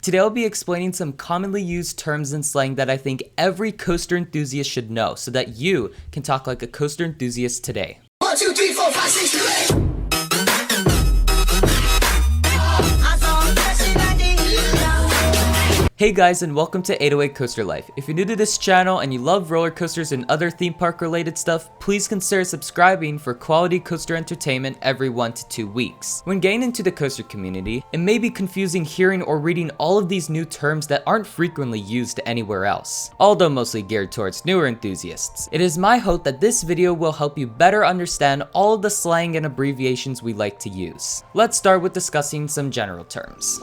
Today I'll be explaining some commonly used terms in slang that I think every coaster enthusiast should know so that you can talk like a coaster enthusiast today. 1, 2, 3, 4, 5, 6, 7, 8. Hey guys, and welcome to 808 Coaster Life. If you're new to this channel and you love roller coasters and other theme park related stuff, please consider subscribing for quality coaster entertainment every 1 to 2 weeks. When getting into the coaster community, it may be confusing hearing or reading all of these new terms that aren't frequently used anywhere else, although mostly geared towards newer enthusiasts. It is my hope that this video will help you better understand all of the slang and abbreviations we like to use. Let's start with discussing some general terms.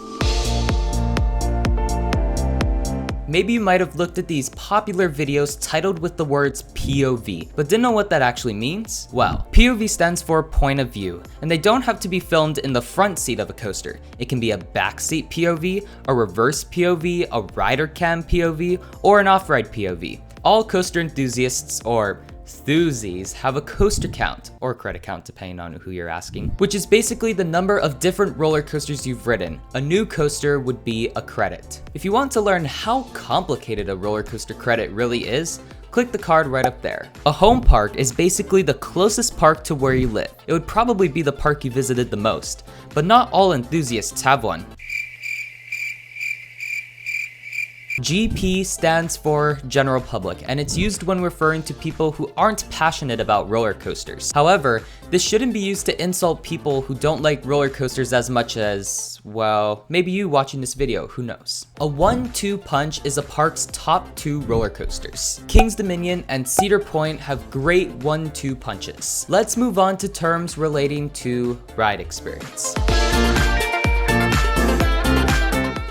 Maybe you might have looked at these popular videos titled with the words POV, but didn't know what that actually means? Well, POV stands for point of view, and they don't have to be filmed in the front seat of a coaster. It can be a backseat POV, a reverse POV, a rider cam POV, or an off-ride POV. All coaster enthusiasts, or Thusies, have a coaster count, or credit count depending on who you're asking, which is basically the number of different roller coasters you've ridden. A new coaster would be a credit. If you want to learn how complicated a roller coaster credit really is, click the card right up there. A home park is basically the closest park to where you live. It would probably be the park you visited the most, but not all enthusiasts have one. GP stands for general public, and it's used when referring to people who aren't passionate about roller coasters. However, this shouldn't be used to insult people who don't like roller coasters as much as, well, maybe you watching this video, who knows. A 1-2 punch is a park's top 2 roller coasters. King's Dominion and Cedar Point have great 1-2 punches. Let's move on to terms relating to ride experience.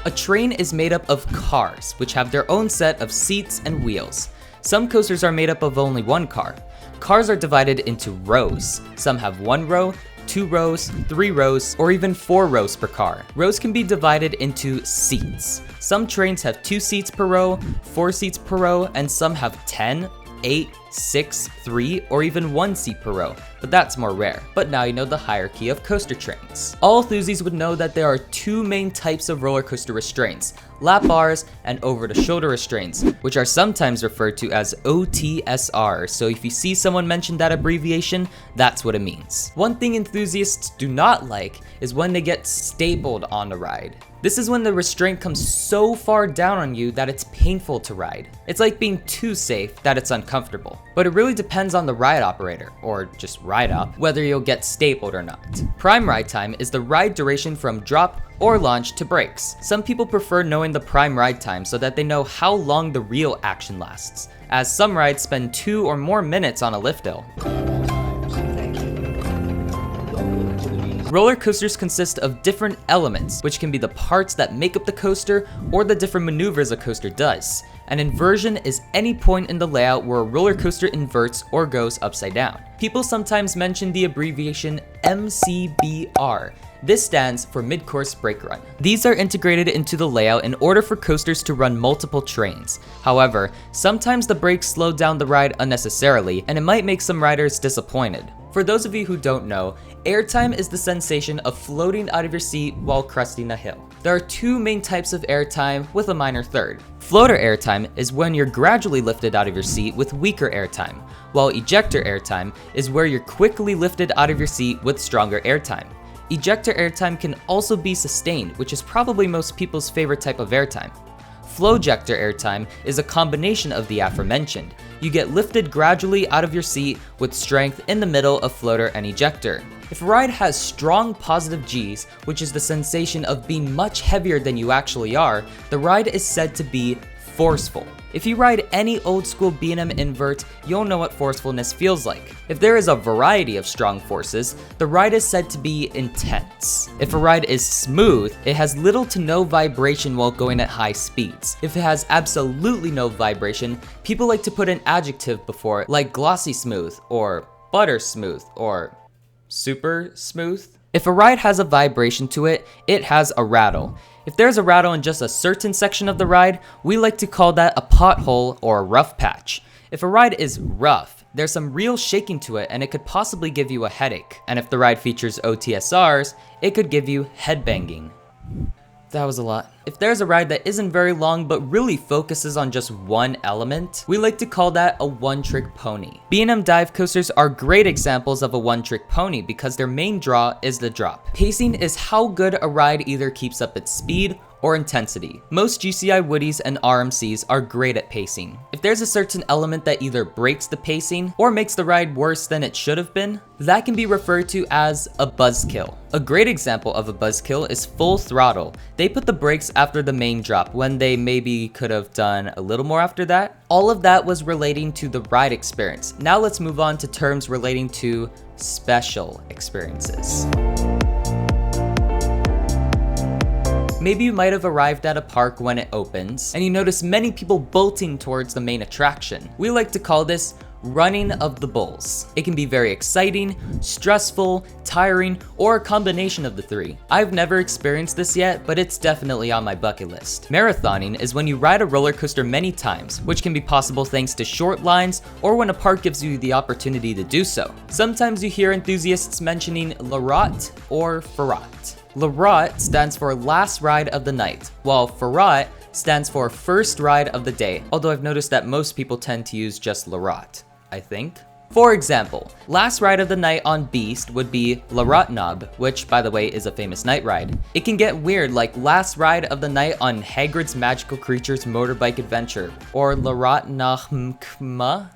A train is made up of cars, which have their own set of seats and wheels. Some coasters are made up of only one car. Cars are divided into rows. Some have 1 row, 2 rows, 3 rows, or even 4 rows per car. Rows can be divided into seats. Some trains have 2 seats per row, 4 seats per row, and some have 10, 8, 6, 3, or even 1 seat per row, but that's more rare. But now you know the hierarchy of coaster trains. All Thusies would know that there are 2 main types of roller coaster restraints: lap bars and over-the-shoulder restraints, which are sometimes referred to as OTSR, so if you see someone mention that abbreviation, that's what it means. One thing enthusiasts do not like is when they get stapled on the ride. This is when the restraint comes so far down on you that it's painful to ride. It's like being too safe that it's uncomfortable. But it really depends on the ride operator, or just ride op, whether you'll get stapled or not. Prime ride time is the ride duration from drop or launch to brakes. Some people prefer knowing the prime ride time so that they know how long the real action lasts, as some rides spend 2 or more minutes on a lift hill. Roller coasters consist of different elements, which can be the parts that make up the coaster or the different maneuvers a coaster does. An inversion is any point in the layout where a roller coaster inverts or goes upside down. People sometimes mention the abbreviation MCBR. This stands for mid-course brake run. These are integrated into the layout in order for coasters to run multiple trains. However, sometimes the brakes slow down the ride unnecessarily, and it might make some riders disappointed. For those of you who don't know, airtime is the sensation of floating out of your seat while cresting a hill. There are 2 main types of airtime with a minor third. Floater airtime is when you're gradually lifted out of your seat with weaker airtime, while ejector airtime is where you're quickly lifted out of your seat with stronger airtime. Ejector airtime can also be sustained, which is probably most people's favorite type of airtime. Flowjector airtime is a combination of the aforementioned. You get lifted gradually out of your seat with strength in the middle of floater and ejector. If a ride has strong positive G's, which is the sensation of being much heavier than you actually are, the ride is said to be forceful. If you ride any old school B&M invert, you'll know what forcefulness feels like. If there is a variety of strong forces, the ride is said to be intense. If a ride is smooth, it has little to no vibration while going at high speeds. If it has absolutely no vibration, people like to put an adjective before it, like glossy smooth, or butter smooth, or super smooth. If a ride has a vibration to it, it has a rattle. If there's a rattle in just a certain section of the ride, we like to call that a pothole or a rough patch. If a ride is rough, there's some real shaking to it and it could possibly give you a headache. And if the ride features OTSRs, it could give you headbanging. That was a lot. If there's a ride that isn't very long but really focuses on just one element, we like to call that a one-trick pony. B&M dive coasters are great examples of a one-trick pony because their main draw is the drop. Pacing is how good a ride either keeps up its speed or intensity. Most GCI Woodies and RMCs are great at pacing. If there's a certain element that either breaks the pacing or makes the ride worse than it should have been, that can be referred to as a buzzkill. A great example of a buzzkill is Full Throttle. They put the brakes after the main drop when they maybe could have done a little more after that. All of that was relating to the ride experience. Now let's move on to terms relating to special experiences. Maybe you might have arrived at a park when it opens, and you notice many people bolting towards the main attraction. We like to call this running of the bulls. It can be very exciting, stressful, tiring, or a combination of the three. I've never experienced this yet, but it's definitely on my bucket list. Marathoning is when you ride a roller coaster many times, which can be possible thanks to short lines or when a park gives you the opportunity to do so. Sometimes you hear enthusiasts mentioning La Rotte or Ferrat. La Rotte stands for last ride of the night, while Ferrat stands for first ride of the day, although I've noticed that most people tend to use just La Rotte, I think. For example, last ride of the night on Beast would be La Rotte Knob, which by the way is a famous night ride. It can get weird like last ride of the night on Hagrid's Magical Creatures Motorbike Adventure, or La Rotte Nachmkma,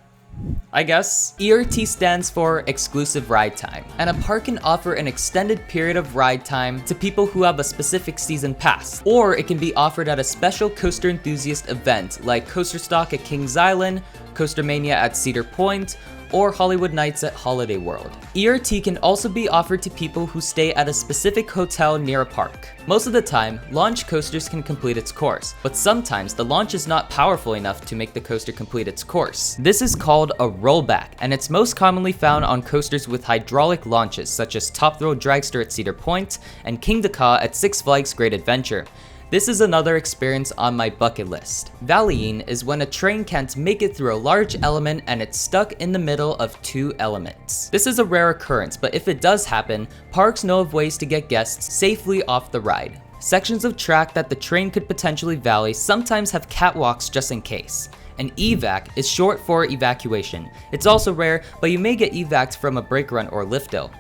I guess. ERT stands for exclusive ride time, and a park can offer an extended period of ride time to people who have a specific season pass, or it can be offered at a special coaster enthusiast event like Coaster Stock at Kings Island, Coaster Mania at Cedar Point, or Hollywood Nights at Holiday World. ERT can also be offered to people who stay at a specific hotel near a park. Most of the time, launch coasters can complete its course, but sometimes the launch is not powerful enough to make the coaster complete its course. This is called a rollback, and it's most commonly found on coasters with hydraulic launches such as Top Thrill Dragster at Cedar Point and King Dakar at Six Flags Great Adventure. This is another experience on my bucket list. Valleying is when a train can't make it through a large element and it's stuck in the middle of two elements. This is a rare occurrence, but if it does happen, parks know of ways to get guests safely off the ride. Sections of track that the train could potentially valley sometimes have catwalks just in case. An evac is short for evacuation. It's also rare, but you may get evac'd from a brake run or lift-o.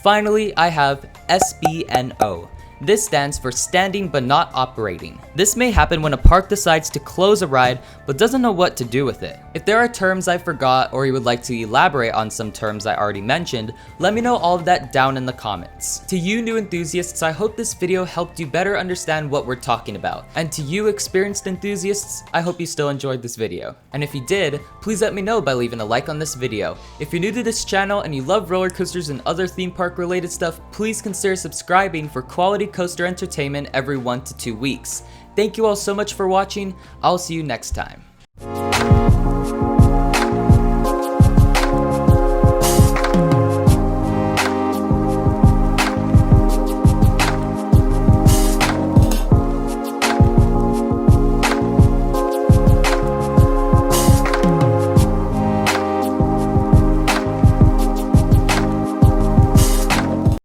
Finally, I have SBNO. This stands for standing but not operating. This may happen when a park decides to close a ride but doesn't know what to do with it. If there are terms I forgot or you would like to elaborate on some terms I already mentioned, let me know all of that down in the comments. To you new enthusiasts, I hope this video helped you better understand what we're talking about. And to you experienced enthusiasts, I hope you still enjoyed this video. And if you did, please let me know by leaving a like on this video. If you're new to this channel and you love roller coasters and other theme park related stuff, please consider subscribing for quality coaster entertainment every 1 to 2 weeks. Thank you all so much for watching. I'll see you next time.